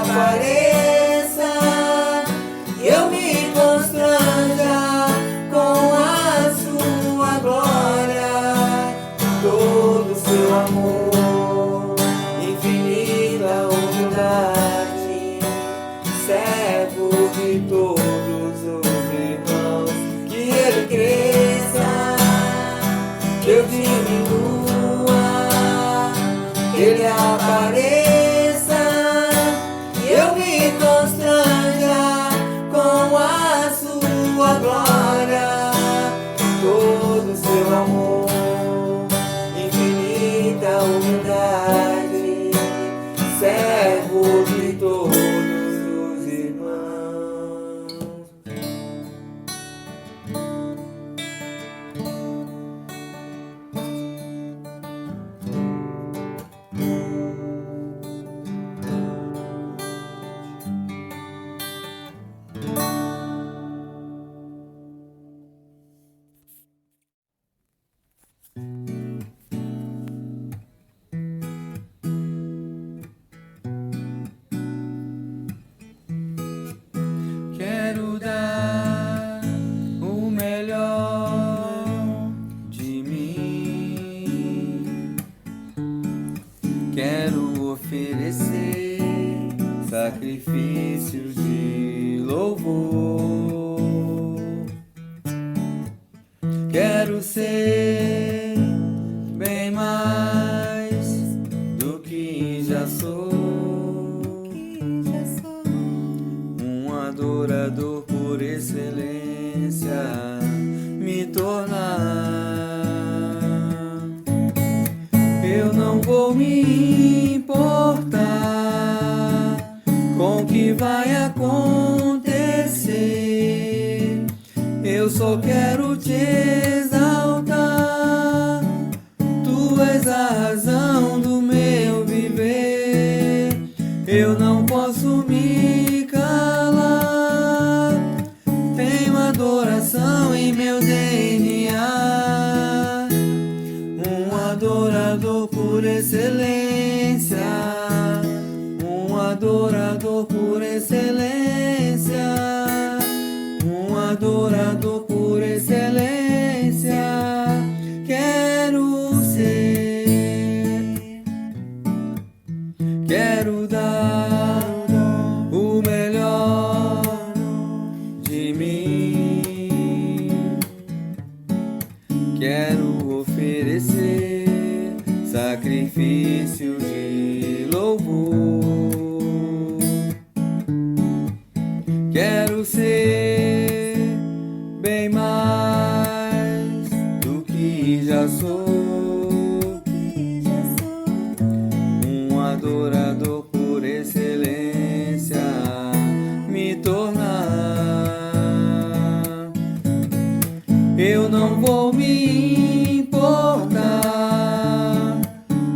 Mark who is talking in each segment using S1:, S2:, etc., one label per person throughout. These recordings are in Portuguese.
S1: apareça e eu me constranja com a sua glória, todo o seu amor, infinita humildade, servo de todos os irmãos, que ele cresça, que eu diminua, que ele apareça e eu me constranja com a sua glória, todo o seu amor, infinita humildade, servo de todos os irmãos. Quero dar o melhor de mim, quero oferecer sacrifícios de louvor, quero ser bem mais do que já sou, um adorador por excelência me tornar. Eu não vou me importar com o que vai acontecer, eu só quero te exaltar, tu és a razão do meu viver, eu não posso me calar, tenho adoração em meu DNA, um adorador por excelência, um adorador por excelência, um adorador por excelência, quero ser, quero dar o melhor de mim, quero oferecer sacrifício de louvor, quero ser bem mais do que já sou, um adorador por excelência me tornar. Eu não vou me importar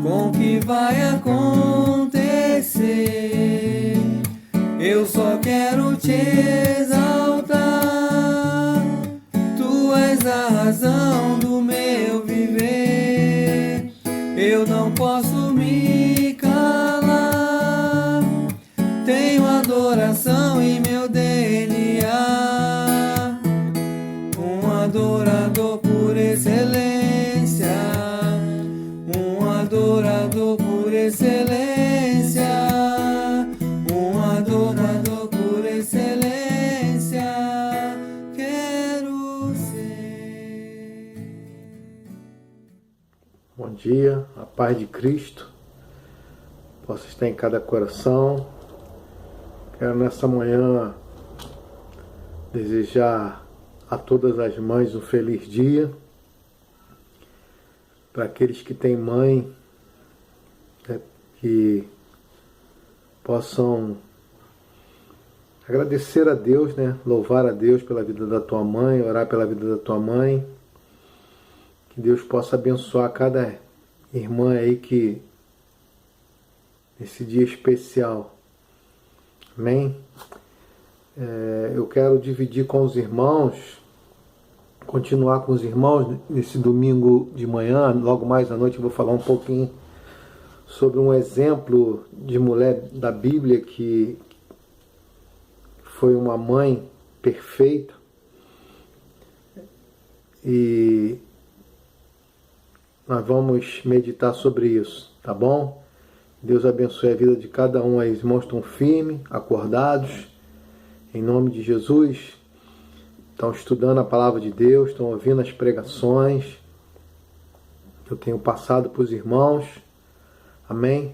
S1: com o que vai acontecer, eu só quero te exaltar, tu és a razão do meu viver, eu não posso me calar, tenho adoração em meu DNA, um adorador por excelência, um adorador por excelência, um adorador por excelência, quero ser.
S2: Bom dia, a paz de Cristo possa estar em cada coração. Quero nessa manhã desejar a todas as mães um feliz dia. Para aqueles que têm mãe, que possam agradecer a Deus, louvar a Deus pela vida da tua mãe, orar pela vida da tua mãe. Que Deus possa abençoar cada irmã aí que nesse dia especial. Amém? Eu quero dividir com os irmãos, continuar com os irmãos nesse domingo de manhã, logo mais à noite eu vou falar um pouquinho sobre um exemplo de mulher da Bíblia que foi uma mãe perfeita. E nós vamos meditar sobre isso, tá bom? Deus abençoe a vida de cada um aí. Os irmãos estão firmes, acordados, em nome de Jesus. Estão estudando a palavra de Deus, estão ouvindo as pregações. Eu tenho passado para os irmãos. Amém?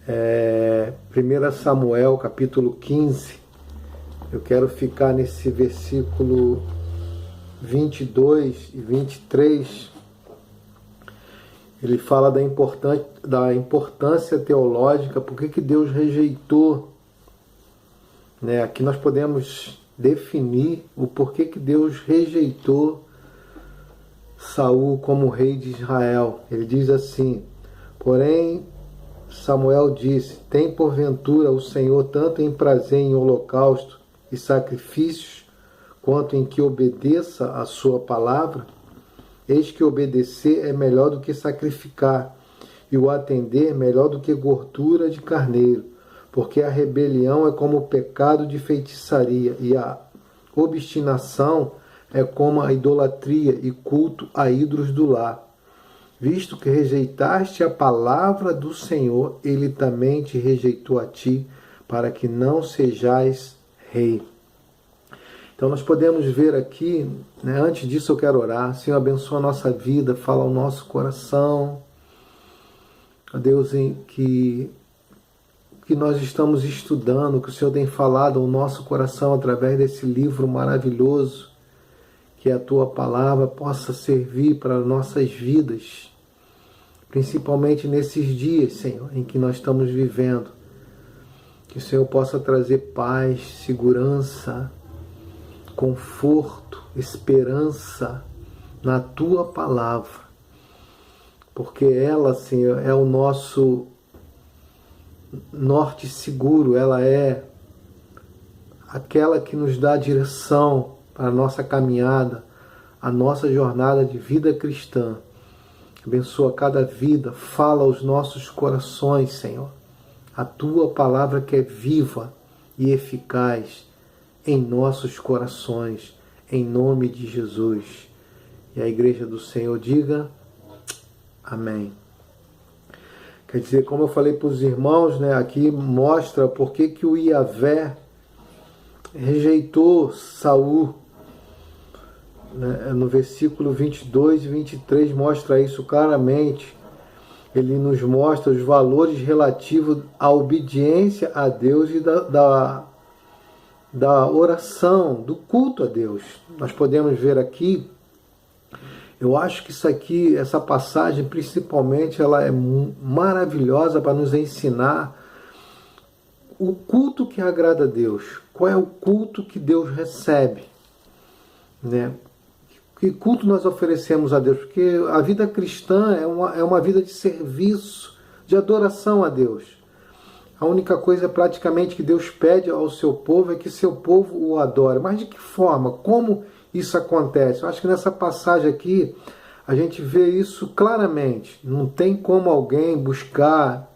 S2: 1 Samuel, capítulo 15. Eu quero ficar nesse versículo 22 e 23. Ele fala da importância teológica, por que Deus rejeitou. Aqui nós podemos definir o porquê que Deus rejeitou Saul como rei de Israel. Ele diz assim: porém, Samuel disse: tem porventura o Senhor tanto em prazer em holocausto e sacrifícios, quanto em que obedeça a sua palavra? Eis que obedecer é melhor do que sacrificar, e o atender melhor do que gordura de carneiro, porque a rebelião é como o pecado de feitiçaria, e a obstinação é como a idolatria e culto a ídolos do lar. Visto que rejeitaste a palavra do Senhor, ele também te rejeitou a ti, para que não sejais rei. Então nós podemos ver aqui, antes disso eu quero orar. Senhor, abençoa a nossa vida, fala ao nosso coração. Ó Deus, em que nós estamos estudando, que o Senhor tem falado ao nosso coração através desse livro maravilhoso, que a Tua palavra possa servir para nossas vidas, principalmente nesses dias, Senhor, em que nós estamos vivendo. Que o Senhor possa trazer paz, segurança, conforto, esperança na Tua palavra, porque ela, Senhor, é o nosso norte seguro, ela é aquela que nos dá direção para a nossa caminhada, a nossa jornada de vida cristã. Abençoa cada vida, fala aos nossos corações, Senhor, a Tua palavra que é viva e eficaz em nossos corações, em nome de Jesus. E a igreja do Senhor diga amém. Quer dizer, como eu falei para os irmãos, aqui mostra por que o Iavé rejeitou Saul. No versículo 22 e 23 mostra isso claramente. Ele nos mostra os valores relativos à obediência a Deus e da oração, do culto a Deus. Nós podemos ver aqui, eu acho que isso aqui, essa passagem principalmente, ela é maravilhosa para nos ensinar o culto que agrada a Deus. Qual é o culto que Deus recebe? Que culto nós oferecemos a Deus? Porque a vida cristã é uma vida de serviço, de adoração a Deus. A única coisa praticamente que Deus pede ao seu povo é que seu povo o adore. Mas de que forma? Como isso acontece? Eu acho que nessa passagem aqui a gente vê isso claramente. Não tem como alguém buscar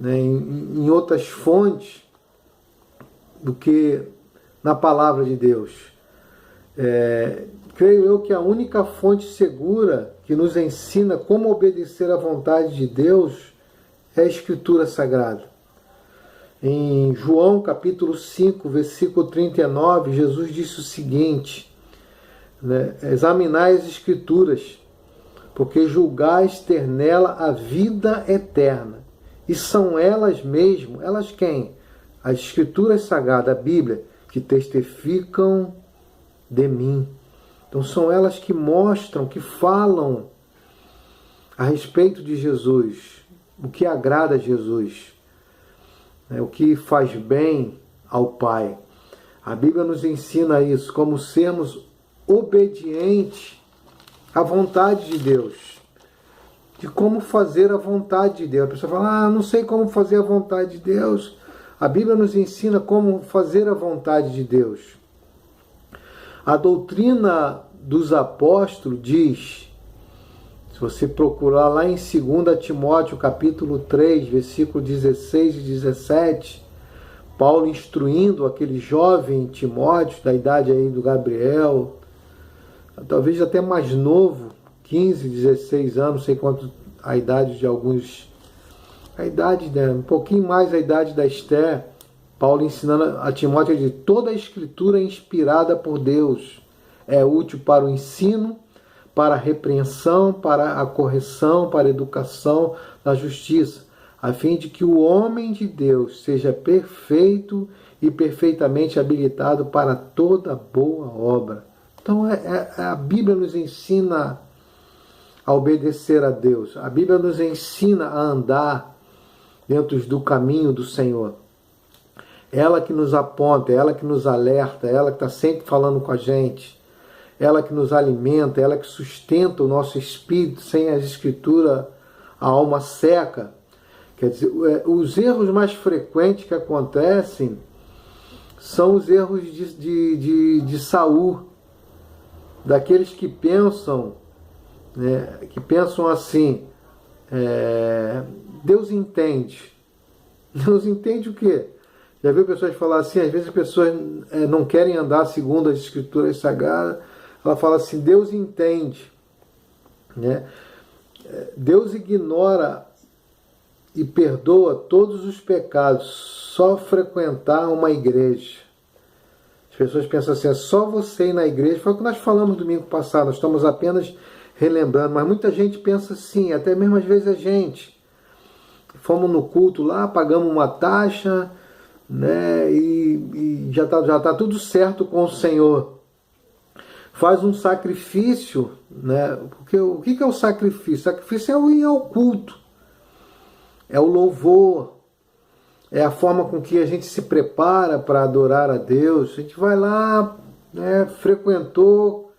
S2: em outras fontes do que na palavra de Deus. Creio eu que a única fonte segura que nos ensina como obedecer à vontade de Deus é a Escritura Sagrada. Em João capítulo 5, versículo 39, Jesus disse o seguinte: examinai as Escrituras, porque julgais ter nela a vida eterna. E são elas mesmo, elas quem? As Escrituras Sagradas, a Bíblia, que testificam de mim. Então são elas que mostram, que falam a respeito de Jesus, o que agrada a Jesus, o que faz bem ao Pai. A Bíblia nos ensina isso, como sermos obedientes à vontade de Deus, de como fazer a vontade de Deus. A pessoa fala, não sei como fazer a vontade de Deus. A Bíblia nos ensina como fazer a vontade de Deus. A doutrina dos apóstolos diz, se você procurar lá em 2 Timóteo capítulo 3, versículo 16 e 17, Paulo instruindo aquele jovem Timóteo, da idade aí do Gabriel, talvez até mais novo, 15, 16 anos, não sei quanto a idade de alguns, a idade, né, um pouquinho mais a idade da Esther, Paulo ensinando a Timóteo de toda a escritura é inspirada por Deus, é útil para o ensino, para a repreensão, para a correção, para a educação na justiça, a fim de que o homem de Deus seja perfeito e perfeitamente habilitado para toda boa obra. Então a Bíblia nos ensina a obedecer a Deus. A Bíblia nos ensina a andar dentro do caminho do Senhor. Ela que nos aponta, ela que nos alerta, ela que está sempre falando com a gente, ela que nos alimenta, ela que sustenta o nosso espírito. Sem as Escrituras, a alma seca. Quer dizer, os erros mais frequentes que acontecem são os erros de Saul, daqueles que pensam, né, assim, Deus entende. Deus entende o quê? Já viu pessoas falar assim, às vezes as pessoas não querem andar segundo as Escrituras Sagradas, ela fala assim, Deus entende. Né? Deus ignora e perdoa todos os pecados, só frequentar uma igreja. As pessoas pensam assim, é só você ir na igreja. Foi o que nós falamos domingo passado, nós estamos apenas relembrando, mas muita gente pensa assim, até mesmo às vezes a gente. Fomos no culto lá, pagamos uma taxa, né, e já tá tudo certo com o Senhor. Faz um sacrifício, né? Porque o que é o sacrifício? O sacrifício é o ir ao culto, é o louvor, é a forma com que a gente se prepara para adorar a Deus. A gente vai lá, né, frequentou,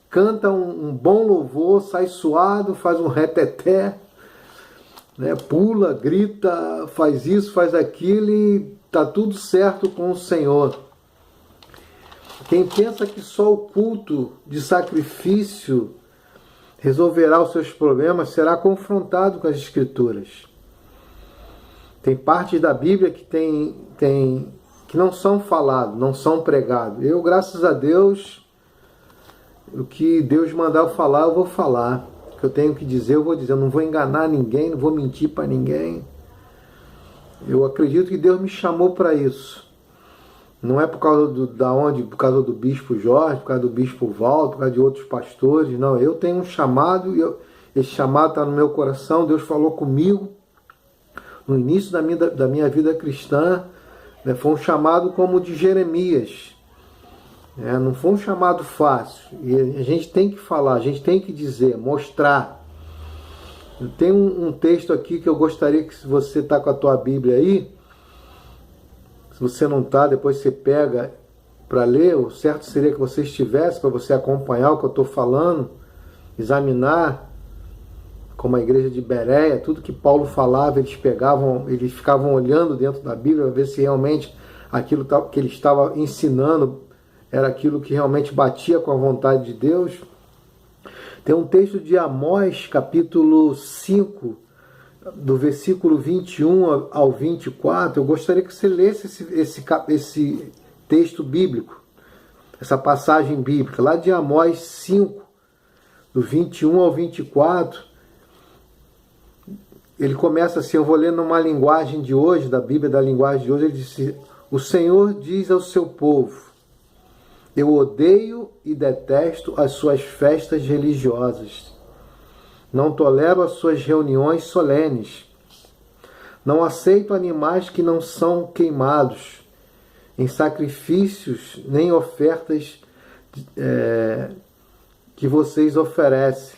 S2: canta um bom louvor, sai suado, faz um reteté, né, pula, grita, faz isso, faz aquilo e está tudo certo com o Senhor. Quem pensa que só o culto de sacrifício resolverá os seus problemas será confrontado com as Escrituras. Tem partes da Bíblia que que não são faladas, não são pregadas. Eu, graças a Deus, o que Deus mandar eu falar, eu vou falar. O que eu tenho que dizer, eu vou dizer. Eu não vou enganar ninguém, não vou mentir para ninguém. Eu acredito que Deus me chamou para isso. Não é por causa por causa do bispo Jorge, por causa do bispo Valdo, por causa de outros pastores. Não, eu tenho um chamado, esse chamado está no meu coração. Deus falou comigo no início da minha vida cristã, né? Foi um chamado como o de Jeremias. Não foi um chamado fácil. E a gente tem que falar, a gente tem que dizer, mostrar. Tem um texto aqui que eu gostaria que, se você está com a tua Bíblia aí, se você não está, depois você pega para ler. O certo seria que você estivesse, para você acompanhar o que eu estou falando, examinar, como a igreja de Bereia, tudo que Paulo falava, eles ficavam olhando dentro da Bíblia para ver se realmente aquilo que ele estava ensinando era aquilo que realmente batia com a vontade de Deus. Tem um texto de Amós, capítulo 5, do versículo 21 ao 24, eu gostaria que você lesse esse texto bíblico, essa passagem bíblica, lá de Amós 5, do 21 ao 24, ele começa assim, eu vou ler numa linguagem de hoje, da Bíblia, da linguagem de hoje, ele disse, o Senhor diz ao seu povo, eu odeio e detesto as suas festas religiosas. Não tolero as suas reuniões solenes. Não aceito animais que não são queimados em sacrifícios, nem ofertas que vocês oferecem.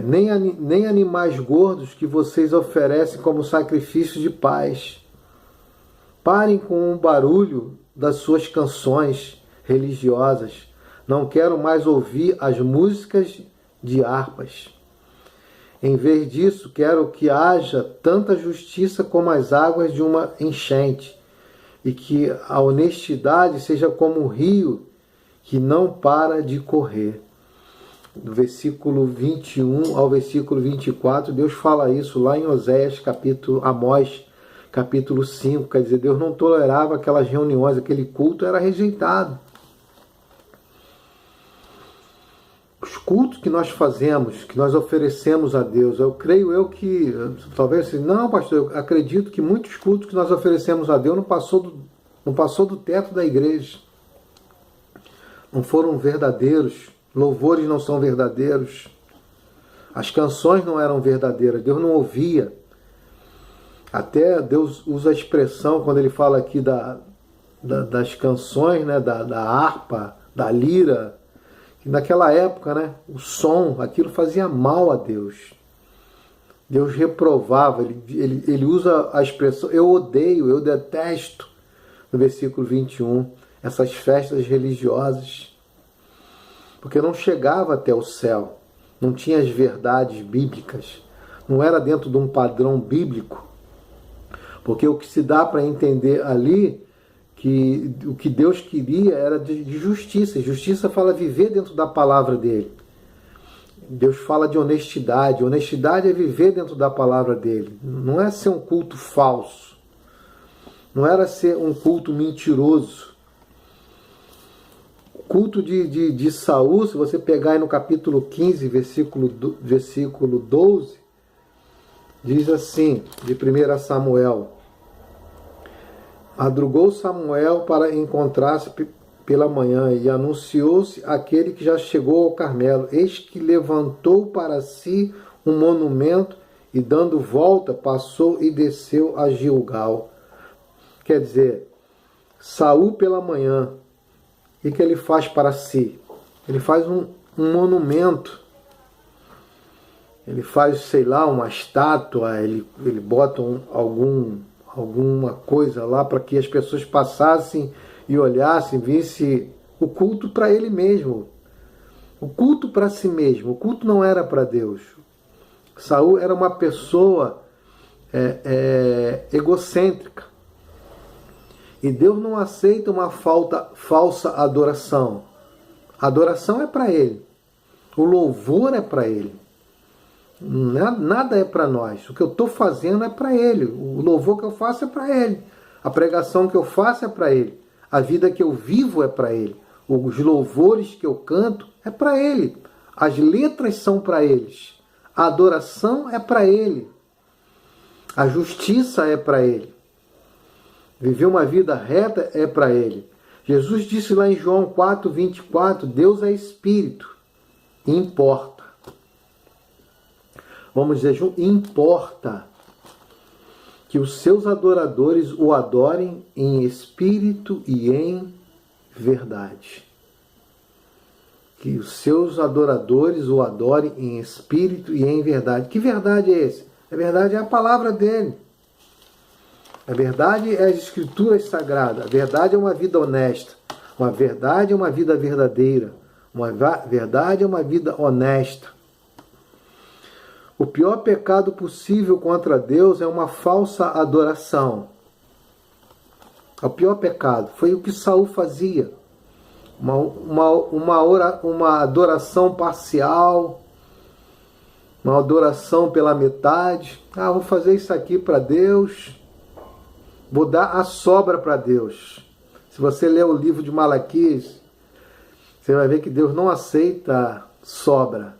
S2: Nem animais gordos que vocês oferecem como sacrifício de paz. Parem com o barulho das suas canções religiosas. Não quero mais ouvir as músicas de harpas. Em vez disso, quero que haja tanta justiça como as águas de uma enchente, e que a honestidade seja como um rio que não para de correr. do versículo 21 ao versículo 24, Deus fala isso lá em Oséias, Amós, capítulo 5, quer dizer, Deus não tolerava aquelas reuniões, aquele culto era rejeitado. Os cultos que nós fazemos, que nós oferecemos a Deus, eu creio que, talvez assim, não, pastor, eu acredito que muitos cultos que nós oferecemos a Deus não passou do teto da igreja. Não foram verdadeiros, louvores não são verdadeiros, as canções não eram verdadeiras, Deus não ouvia. Até Deus usa a expressão, quando ele fala aqui das canções, né, da harpa, da lira, que naquela época, né, o som, aquilo fazia mal a Deus. Deus reprovava, ele usa a expressão, eu odeio, eu detesto, no versículo 21, essas festas religiosas, porque não chegava até o céu, não tinha as verdades bíblicas, não era dentro de um padrão bíblico, porque o que se dá para entender ali, que o que Deus queria era de justiça. Justiça fala viver dentro da palavra dele. Deus fala de honestidade. Honestidade é viver dentro da palavra dele. Não é ser um culto falso. Não era ser um culto mentiroso. O culto de Saul, se você pegar aí no capítulo 15, versículo 12, diz assim, de 1 Samuel: madrugou Samuel para encontrar-se pela manhã, e anunciou-se aquele que já chegou ao Carmelo. Eis que levantou para si um monumento, e dando volta, passou e desceu a Gilgal. Quer dizer, Saul pela manhã, o que ele faz para si? Ele faz um monumento. Ele faz, sei lá, uma estátua, ele bota alguma coisa lá para que as pessoas passassem e olhassem, vissem o culto para ele mesmo. O culto para si mesmo. O culto não era para Deus. Saul era uma pessoa egocêntrica. E Deus não aceita uma falsa adoração. A adoração é para ele. O louvor é para ele. Nada é para nós. O que eu estou fazendo é para ele. O louvor que eu faço é para ele. A pregação que eu faço é para ele. A vida que eu vivo é para ele. Os louvores que eu canto é para ele. As letras são para eles. A adoração é para ele. A justiça é para ele. Viver uma vida reta é para ele. Jesus disse lá em João 4:24, Deus é Espírito. Importa. Vamos dizer junto, importa que os seus adoradores o adorem em espírito e em verdade. Que os seus adoradores o adorem em espírito e em verdade. Que verdade é esse? A verdade é a palavra dele. A verdade é as escrituras sagradas. A verdade é uma vida honesta. Uma verdade é uma vida verdadeira. Uma verdade é uma vida honesta. O pior pecado possível contra Deus é uma falsa adoração. O pior pecado foi o que Saul fazia. Uma adoração parcial, uma adoração pela metade. Vou fazer isso aqui para Deus, vou dar a sobra para Deus. Se você ler o livro de Malaquias, você vai ver que Deus não aceita sobra.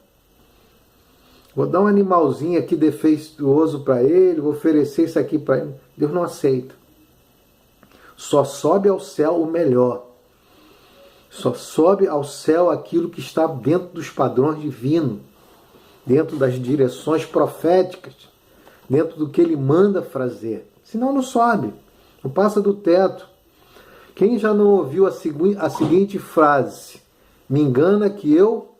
S2: Vou dar um animalzinho aqui defeituoso para ele, vou oferecer isso aqui para ele. Deus não aceita. Só sobe ao céu o melhor. Só sobe ao céu aquilo que está dentro dos padrões divinos, dentro das direções proféticas, dentro do que ele manda fazer. Senão não sobe, não passa do teto. Quem já não ouviu a seguinte frase? Me engana que eu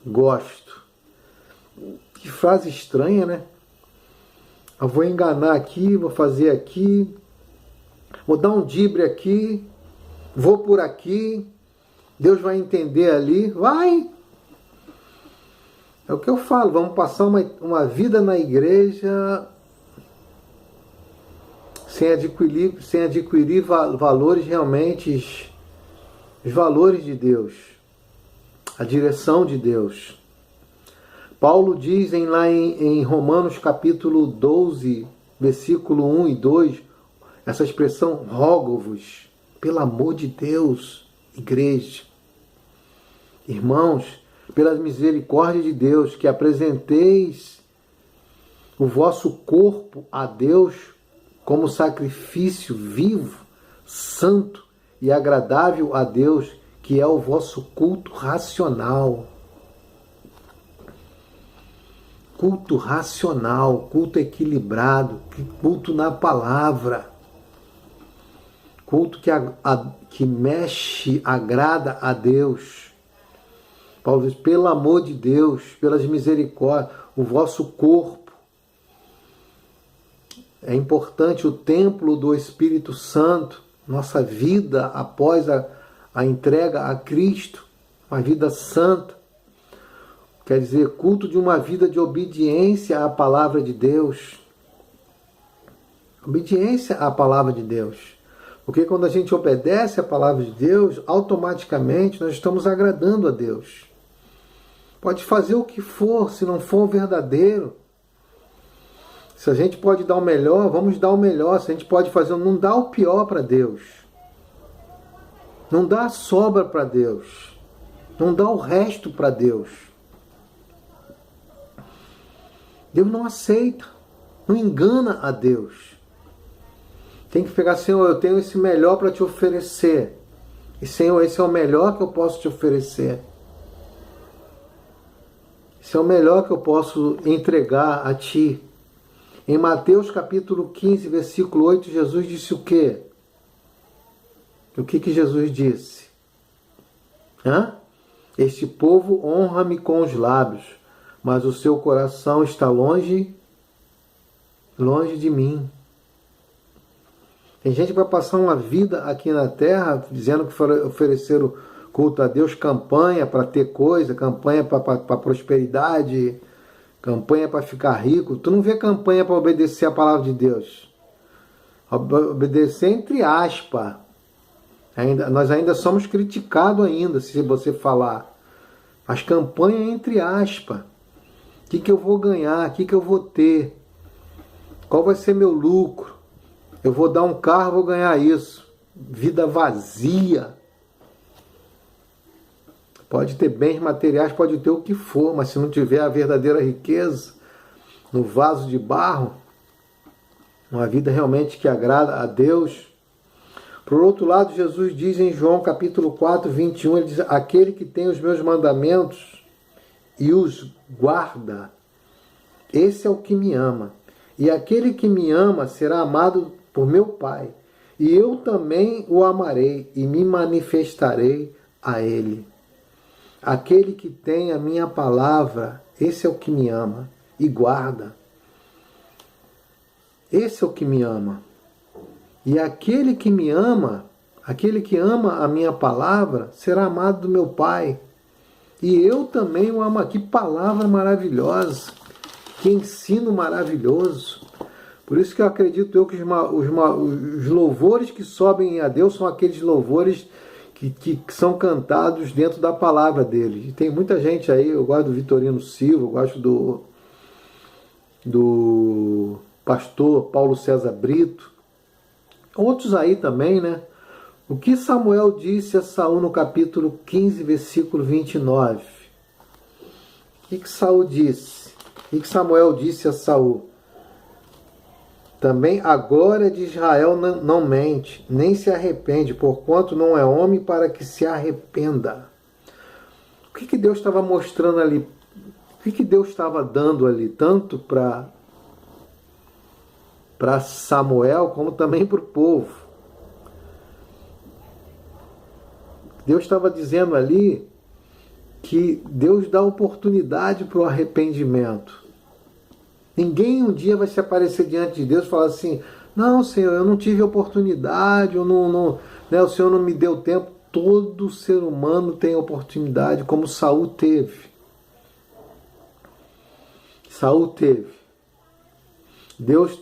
S2: gosto. Que frase estranha, né? Eu vou enganar aqui, vou fazer aqui, vou dar um dibre aqui, vou por aqui, Deus vai entender ali, vai! É o que eu falo, vamos passar uma vida na igreja sem adquirir valores realmente, os valores de Deus. a direção de Deus. Paulo diz lá em Romanos capítulo 12, versículo 1 e 2, essa expressão, rogo-vos, pelo amor de Deus, igreja. Irmãos, pela misericórdia de Deus, que apresenteis o vosso corpo a Deus como sacrifício vivo, santo e agradável a Deus, que é o vosso culto racional. Culto racional, culto equilibrado, culto na palavra. Culto que mexe, agrada a Deus. Paulo diz, pelo amor de Deus, pelas misericórdias, o vosso corpo. É importante o templo do Espírito Santo, nossa vida após a entrega a Cristo, uma vida santa. Quer dizer, culto de uma vida de obediência à palavra de Deus. Obediência à palavra de Deus. Porque quando a gente obedece à palavra de Deus, automaticamente nós estamos agradando a Deus. Pode fazer o que for, se não for verdadeiro. Se a gente pode dar o melhor, vamos dar o melhor. Se a gente pode fazer, não dá o pior para Deus. Não dá a sobra para Deus. Não dá o resto para Deus. Deus não aceita, não engana a Deus. Tem que pegar, Senhor, eu tenho esse melhor para te oferecer. E Senhor, esse é o melhor que eu posso te oferecer. Esse é o melhor que eu posso entregar a ti. Em Mateus capítulo 15, versículo 8, Jesus disse o quê? O que Jesus disse? Este povo honra-me com os lábios, mas o seu coração está longe de mim. Tem gente que vai passar uma vida aqui na terra dizendo que ofereceram culto a Deus, campanha para ter coisa, campanha para prosperidade, campanha para ficar rico. Tu não vê campanha para obedecer a palavra de Deus. Obedecer entre aspas. Nós ainda somos criticados ainda, se você falar. Mas campanha entre aspas. O que eu vou ganhar? O que eu vou ter? Qual vai ser meu lucro? Eu vou dar um carro, vou ganhar isso. Vida vazia. Pode ter bens materiais, pode ter o que for, mas se não tiver a verdadeira riqueza no vaso de barro, uma vida realmente que agrada a Deus. Por outro lado, Jesus diz em João capítulo 4, 21, ele diz, aquele que tem os meus mandamentos e os guarda, esse é o que me ama. E aquele que me ama será amado por meu Pai. E eu também o amarei e me manifestarei a ele. Aquele que tem a minha palavra, esse é o que me ama e guarda. Esse é o que me ama. E aquele que me ama, aquele que ama a minha palavra, será amado do meu Pai. E eu também o amo. Que palavra maravilhosa. Que ensino maravilhoso. Por isso que eu acredito que os louvores que sobem a Deus são aqueles louvores que são cantados dentro da palavra dele. E tem muita gente aí, eu gosto do Vitorino Silva, eu gosto do pastor Paulo César Brito, outros aí também, né? O que Samuel disse a Saul no capítulo 15, versículo 29? O que Saul disse? O que Samuel disse a Saul? Também a glória de Israel não mente, nem se arrepende, porquanto não é homem para que se arrependa. O que Deus estava mostrando ali? O que Deus estava dando ali? Tanto para Samuel, como também para o povo. Deus estava dizendo ali que Deus dá oportunidade para o arrependimento. Ninguém um dia vai se aparecer diante de Deus e falar assim, não, Senhor, eu não tive oportunidade, né, o Senhor não me deu tempo. Todo ser humano tem oportunidade, como Saul teve. Saul teve. Deus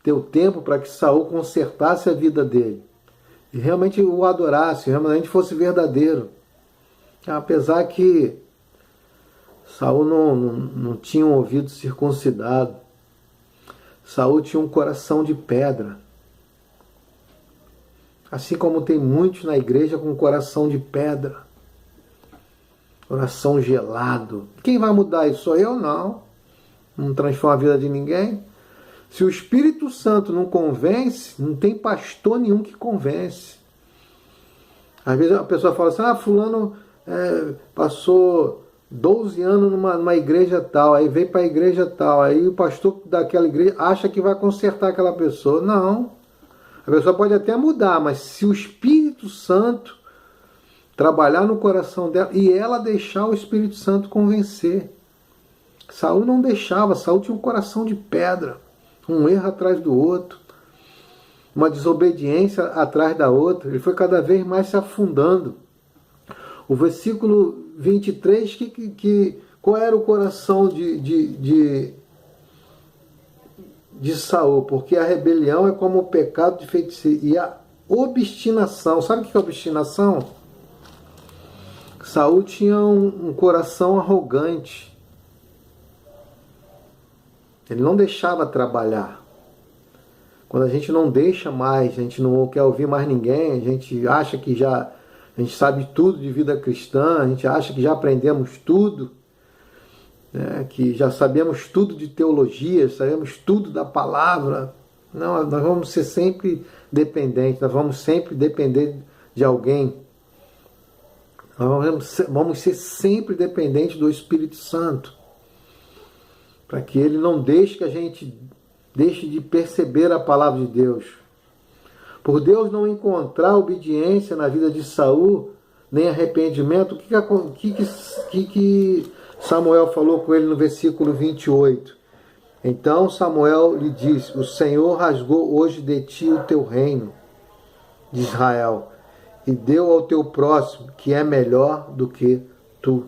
S2: deu tempo para que Saul consertasse a vida dele. E realmente o adorasse, realmente fosse verdadeiro. Apesar que Saul não tinha um ouvido circuncidado. Saul tinha um coração de pedra. Assim como tem muitos na igreja com coração de pedra. Coração gelado. Quem vai mudar isso? Sou eu? Não. Não transforma a vida de ninguém. Se o Espírito Santo não convence, não tem pastor nenhum que convence. Às vezes a pessoa fala assim, fulano passou 12 anos numa igreja tal, aí veio para a igreja tal, aí o pastor daquela igreja acha que vai consertar aquela pessoa. Não. A pessoa pode até mudar, mas se o Espírito Santo trabalhar no coração dela e ela deixar o Espírito Santo convencer. Saul não deixava, Saul tinha um coração de pedra, um erro atrás do outro, uma desobediência atrás da outra. Ele foi cada vez mais se afundando. O versículo 23, qual era o coração de Saul? Porque a rebelião é como o pecado de feitiçaria. E a obstinação, sabe o que é obstinação? Saul tinha um coração arrogante. Ele não deixava trabalhar. Quando a gente não deixa mais, a gente não quer ouvir mais ninguém, a gente acha que a gente sabe tudo de vida cristã, a gente acha que já aprendemos tudo, né, que já sabemos tudo de teologia, sabemos tudo da palavra. Não, nós vamos ser sempre dependentes, nós vamos sempre depender de alguém. Nós vamos ser sempre dependentes do Espírito Santo, para que Ele não deixe que a gente deixe de perceber a palavra de Deus. Por Deus não encontrar obediência na vida de Saul, nem arrependimento, o que Samuel falou com ele no versículo 28? Então Samuel lhe disse, o Senhor rasgou hoje de ti o teu reino de Israel, e deu ao teu próximo, que é melhor do que tu.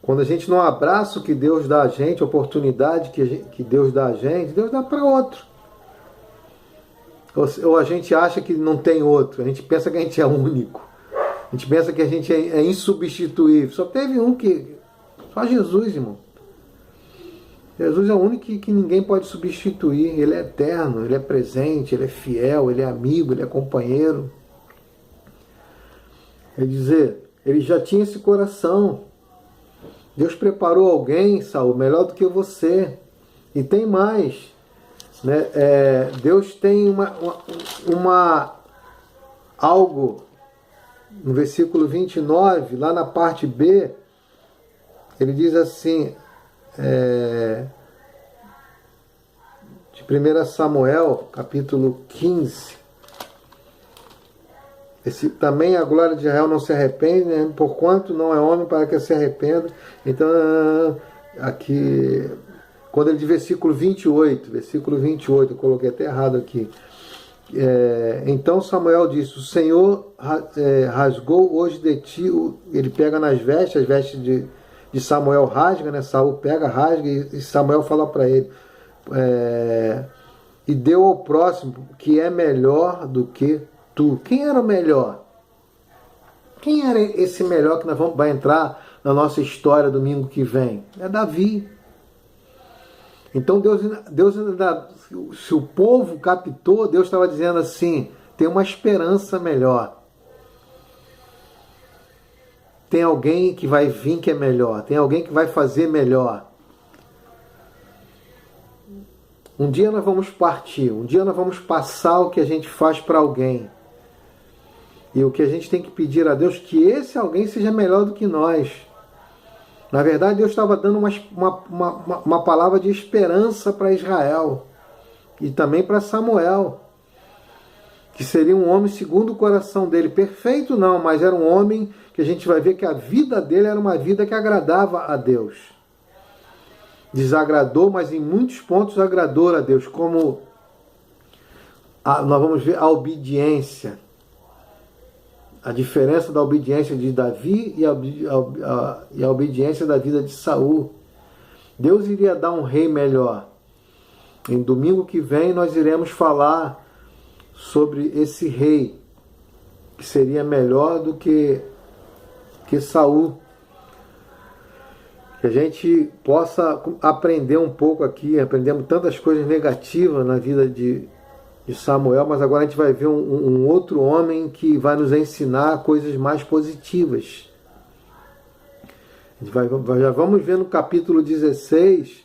S2: Quando a gente não abraça o que Deus dá a gente, a oportunidade que Deus dá a gente, Deus dá para outro. Ou a gente acha que não tem outro, a gente pensa que a gente é único. A gente pensa que a gente é insubstituível. Só teve um só Jesus, irmão. Jesus é o único que ninguém pode substituir. Ele é eterno, Ele é presente, Ele é fiel, Ele é amigo, Ele é companheiro. Quer dizer, ele já tinha esse coração. Deus preparou alguém, Saul, melhor do que você. E tem mais. Né? Deus tem algo no versículo 29, lá na parte B, ele diz assim, de 1 Samuel, capítulo 15, também a glória de Israel não se arrepende, né? Porquanto não é homem para que se arrependa. Então, aqui, quando ele diz versículo 28, eu coloquei até errado aqui. Então Samuel disse, o Senhor rasgou hoje de ti, ele pega nas vestes, as vestes de Samuel rasga, né? Saul pega, rasga, e Samuel fala para ele, e deu ao próximo, que é melhor do que tu. Quem era o melhor? Quem era esse melhor que vai entrar na nossa história domingo que vem? É Davi. Então Deus, se o povo captou, Deus estava dizendo assim, tem uma esperança melhor. Tem alguém que vai vir que é melhor. Tem alguém que vai fazer melhor. Um dia nós vamos partir. Um dia nós vamos passar o que a gente faz para alguém. E o que a gente tem que pedir a Deus, que esse alguém seja melhor do que nós. Na verdade, Deus estava dando uma palavra de esperança para Israel. E também para Samuel. Que seria um homem segundo o coração dele. Perfeito não, mas era um homem que a gente vai ver que a vida dele era uma vida que agradava a Deus. Desagradou, mas em muitos pontos agradou a Deus. Como nós vamos ver a obediência. A diferença da obediência de Davi e a obediência da vida de Saul. Deus iria dar um rei melhor. Em domingo que vem nós iremos falar sobre esse rei que seria melhor do que Saul. Que a gente possa aprender um pouco aqui. Aprendemos tantas coisas negativas na vida de Samuel, mas agora a gente vai ver um outro homem que vai nos ensinar coisas mais positivas. Já vamos ver no capítulo 16,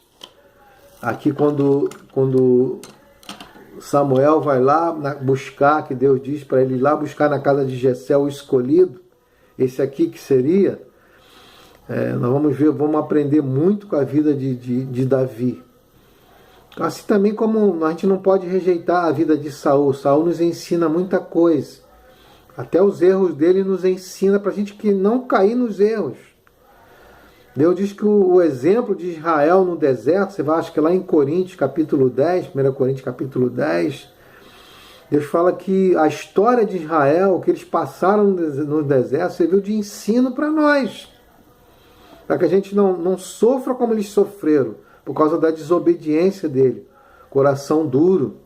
S2: aqui quando Samuel vai lá buscar, que Deus diz para ele ir lá buscar na casa de Jessé o escolhido, esse aqui que seria, nós vamos ver, vamos aprender muito com a vida de Davi. Assim também como a gente não pode rejeitar a vida de Saul. Saul nos ensina muita coisa. Até os erros dele nos ensina para a gente que não cair nos erros. Deus diz que o exemplo de Israel no deserto, você vai, acho que lá em Coríntios capítulo 10, 1 Coríntios capítulo 10, Deus fala que a história de Israel, que eles passaram no deserto, serviu de ensino para nós. Para que a gente não sofra como eles sofreram, por causa da desobediência dele. Coração duro.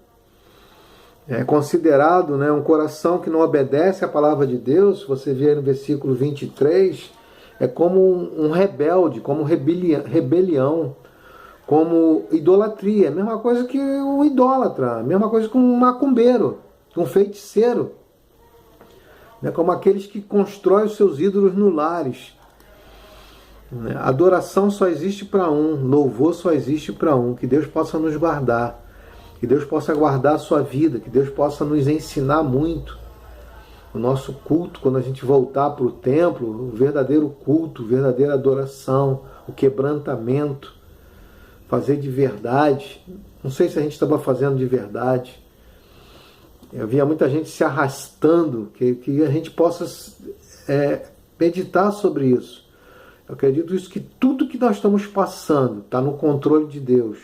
S2: É considerado, né, um coração que não obedece à palavra de Deus. Você vê aí no versículo 23, é como um rebelde, como rebelião, como idolatria. Mesma coisa que um idólatra, mesma coisa que um macumbeiro, um feiticeiro. É como aqueles que constroem os seus ídolos no lares. Adoração só existe para um, louvor só existe para um. Que Deus possa nos guardar, que Deus possa guardar a sua vida, que Deus possa nos ensinar muito. O nosso culto, quando a gente voltar para o templo, o verdadeiro culto, a verdadeira adoração, o quebrantamento, fazer de verdade. Não sei se a gente estava fazendo de verdade. Eu via muita gente se arrastando, que a gente possa meditar sobre isso. Eu acredito que tudo que nós estamos passando está no controle de Deus.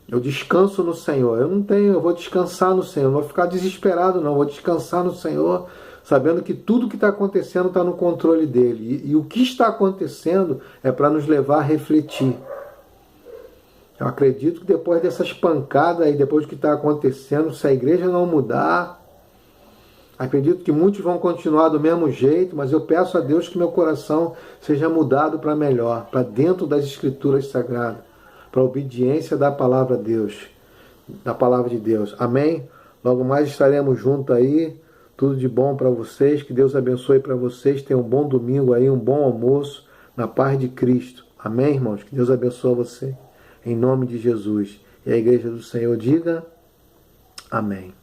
S2: Eu descanso no Senhor. Eu vou descansar no Senhor. Não vou ficar desesperado, não. Eu vou descansar no Senhor, sabendo que tudo que está acontecendo está no controle dele. E o que está acontecendo é para nos levar a refletir. Eu acredito que depois dessas pancadas aí, depois do que está acontecendo, se a igreja não mudar, acredito que muitos vão continuar do mesmo jeito, mas eu peço a Deus que meu coração seja mudado para melhor, para dentro das Escrituras Sagradas, para a obediência da palavra de Deus, da palavra de Deus. Amém? Logo mais estaremos juntos aí. Tudo de bom para vocês. Que Deus abençoe para vocês. Tenham um bom domingo aí, um bom almoço na paz de Cristo. Amém, irmãos? Que Deus abençoe você. Em nome de Jesus. E a igreja do Senhor diga amém.